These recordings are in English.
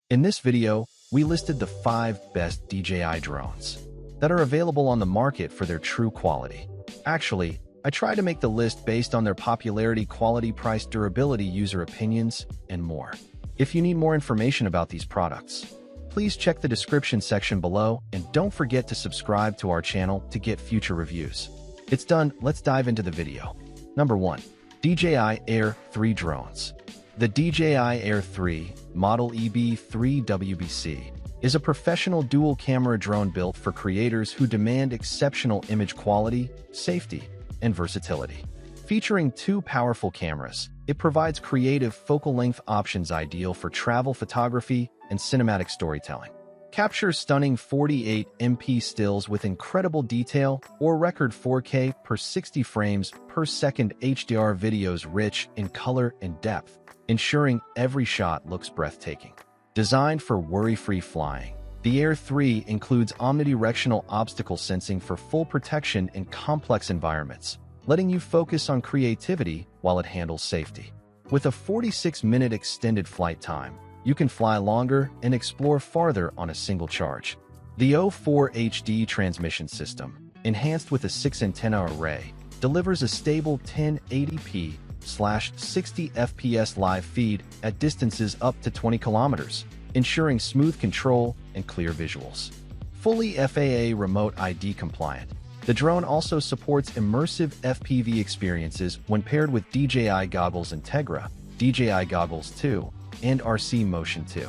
In this video, we listed the 5 best DJI drones that are available on the market for their true quality. Actually, I try to make the list based on their popularity, quality, price, durability, user opinions, and more. If you need more information about these products, please check the description section below and don't forget to subscribe to our channel to get future reviews. It's done, let's dive into the video. Number 1. DJI Air 3 Drones. The DJI Air 3, model EB3WBC, is a professional dual-camera drone built for creators who demand exceptional image quality, safety, and versatility. Featuring 2 powerful cameras, it provides creative focal-length options ideal for travel photography and cinematic storytelling. Captures stunning 48MP stills with incredible detail or record 4K per 60 frames per second HDR videos rich in color and depth, ensuring every shot looks breathtaking. Designed for worry-free flying, the Air 3 includes omnidirectional obstacle sensing for full protection in complex environments, letting you focus on creativity while it handles safety. With a 46-minute extended flight time, you can fly longer and explore farther on a single charge. The O4 HD transmission system, enhanced with a 6-antenna array, delivers a stable 1080p/60 FPS live feed at distances up to 20 kilometers, ensuring smooth control and clear visuals. Fully FAA remote ID compliant, the drone also supports immersive FPV experiences when paired with DJI Goggles Integra, DJI Goggles 2, and RC Motion 2.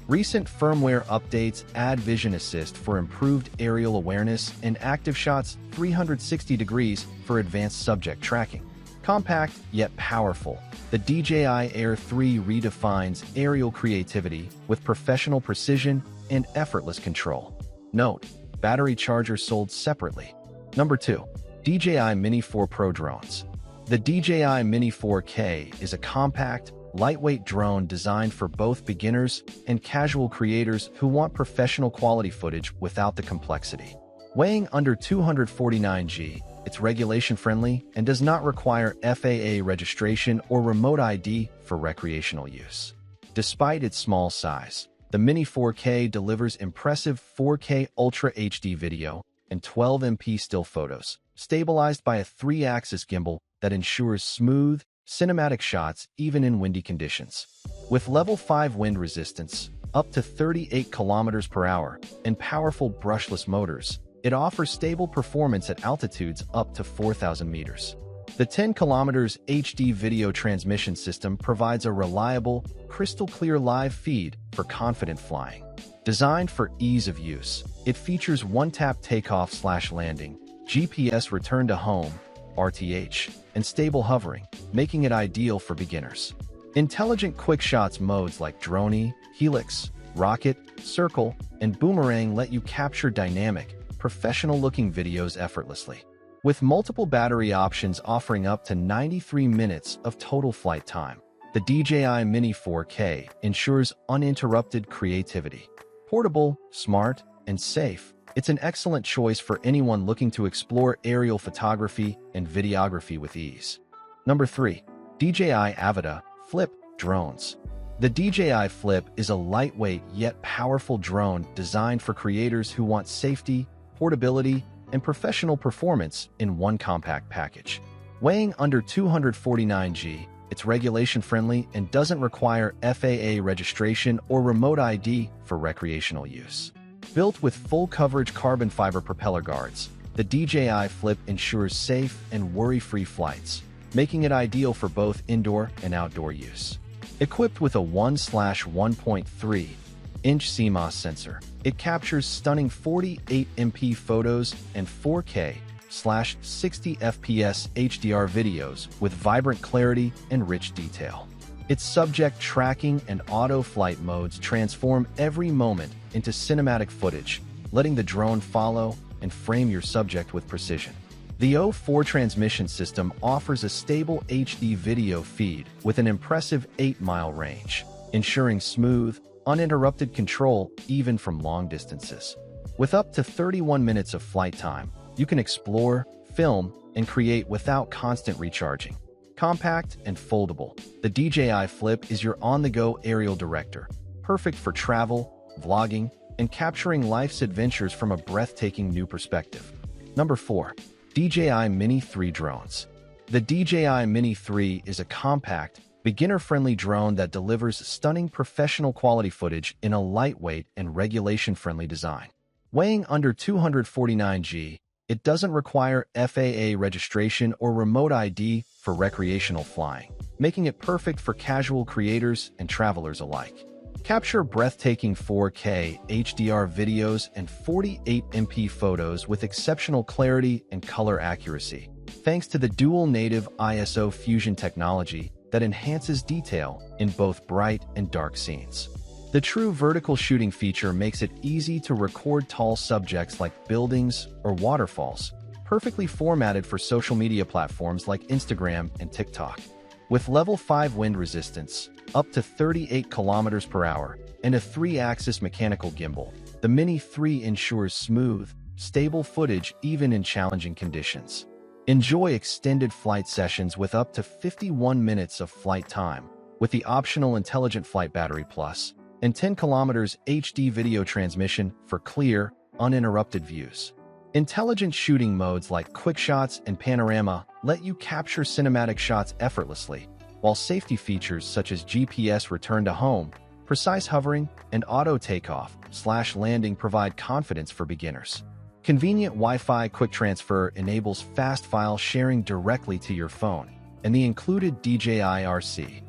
Recent firmware updates add vision assist for improved aerial awareness and active shots 360 degrees for advanced subject tracking. Compact yet powerful, the DJI Air 3 redefines aerial creativity with professional precision and effortless control. Note: battery charger sold separately. Number 2. DJI Mini 4 Pro Drones. The DJI Mini 4K is a compact, lightweight drone designed for both beginners and casual creators who want professional quality footage without the complexity. Weighing under 249 g, it's regulation-friendly and does not require FAA registration or remote ID for recreational use. Despite its small size, the Mini 4K delivers impressive 4K Ultra HD video and 12MP still photos, stabilized by a 3-axis gimbal that ensures smooth, cinematic shots even in windy conditions. With level 5 wind resistance, up to 38 kilometers per hour, and powerful brushless motors, it offers stable performance at altitudes up to 4,000 meters. The 10 kilometers HD video transmission system provides a reliable, crystal-clear live feed for confident flying. Designed for ease of use, it features one-tap takeoff/landing, GPS return to home, RTH, and stable hovering, making it ideal for beginners. Intelligent quick shots modes like drone, helix, rocket, circle, and boomerang let you capture dynamic, professional-looking videos effortlessly. With multiple battery options offering up to 93 minutes of total flight time, the DJI Mini 4K ensures uninterrupted creativity. Portable, smart, and safe, it's an excellent choice for anyone looking to explore aerial photography and videography with ease. Number 3. DJI Avata Flip Drones. The DJI Flip is a lightweight yet powerful drone designed for creators who want safety, portability, and professional performance in one compact package. Weighing under 249 g, it's regulation-friendly and doesn't require FAA registration or remote ID for recreational use. Built with full-coverage carbon fiber propeller guards, the DJI Flip ensures safe and worry-free flights, making it ideal for both indoor and outdoor use. Equipped with a 1/1.3-inch CMOS sensor, it captures stunning 48MP photos and 4K/60 FPS HDR videos with vibrant clarity and rich detail. Its subject tracking and auto flight modes transform every moment into cinematic footage, letting the drone follow and frame your subject with precision. The O4 transmission system offers a stable HD video feed with an impressive 8-mile range, ensuring smooth, uninterrupted control even from long distances. With up to 31 minutes of flight time, you can explore, film, and create without constant recharging. Compact and foldable, the DJI Flip is your on-the-go aerial director, perfect for travel, vlogging, and capturing life's adventures from a breathtaking new perspective. Number 4. DJI Mini 3 Drones. The DJI Mini 3 is a compact, beginner-friendly drone that delivers stunning professional quality footage in a lightweight and regulation-friendly design. Weighing under 249 g, it doesn't require FAA registration or remote ID for recreational flying, making it perfect for casual creators and travelers alike. Capture breathtaking 4K HDR videos and 48MP photos with exceptional clarity and color accuracy, thanks to the dual native ISO fusion technology that enhances detail in both bright and dark scenes. The true vertical shooting feature makes it easy to record tall subjects like buildings or waterfalls, perfectly formatted for social media platforms like Instagram and TikTok. With level 5 wind resistance, up to 38 km per hour, and a 3-axis mechanical gimbal, the Mini 3 ensures smooth, stable footage even in challenging conditions. Enjoy extended flight sessions with up to 51 minutes of flight time, with the optional Intelligent Flight Battery Plus, and 10 km HD video transmission for clear, uninterrupted views. Intelligent shooting modes like Quick Shots and Panorama let you capture cinematic shots effortlessly, while safety features such as GPS return to home, precise hovering, and auto takeoff/landing provide confidence for beginners. Convenient Wi-Fi quick transfer enables fast file sharing directly to your phone, and the included DJI RC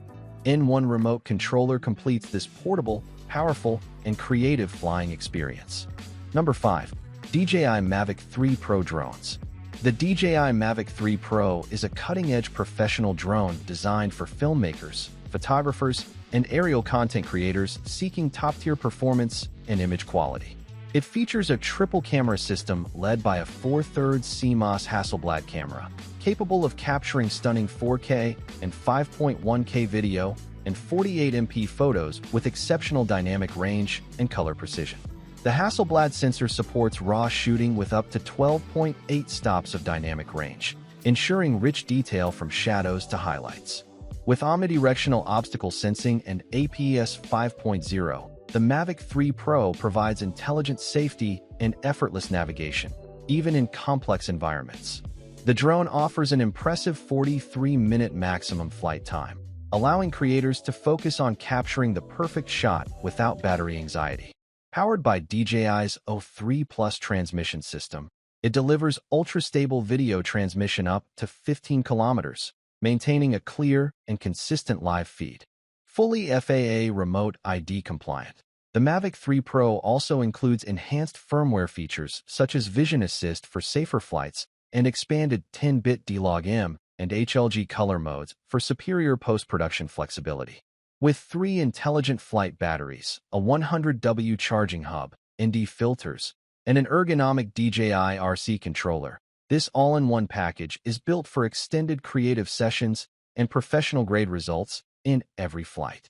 N1 remote controller completes this portable, powerful, and creative flying experience. Number 5. DJI Mavic 3 Pro Drones. The DJI Mavic 3 Pro is a cutting-edge professional drone designed for filmmakers, photographers, and aerial content creators seeking top-tier performance and image quality. It features a triple camera system led by a 4/3 CMOS Hasselblad camera, capable of capturing stunning 4K and 5.1K video and 48MP photos with exceptional dynamic range and color precision. The Hasselblad sensor supports raw shooting with up to 12.8 stops of dynamic range, ensuring rich detail from shadows to highlights. With omnidirectional obstacle sensing and APS 5.0, the Mavic 3 Pro provides intelligent safety and effortless navigation, even in complex environments. The drone offers an impressive 43-minute maximum flight time, allowing creators to focus on capturing the perfect shot without battery anxiety. Powered by DJI's O3 Plus transmission system, it delivers ultra-stable video transmission up to 15 kilometers, maintaining a clear and consistent live feed. Fully FAA remote ID compliant. The Mavic 3 Pro also includes enhanced firmware features such as Vision Assist for safer flights and expanded 10-bit D-Log-M and HLG color modes for superior post-production flexibility. With 3 intelligent flight batteries, a 100W charging hub, ND filters, and an ergonomic DJI RC controller, this all-in-one package is built for extended creative sessions and professional-grade results in every flight.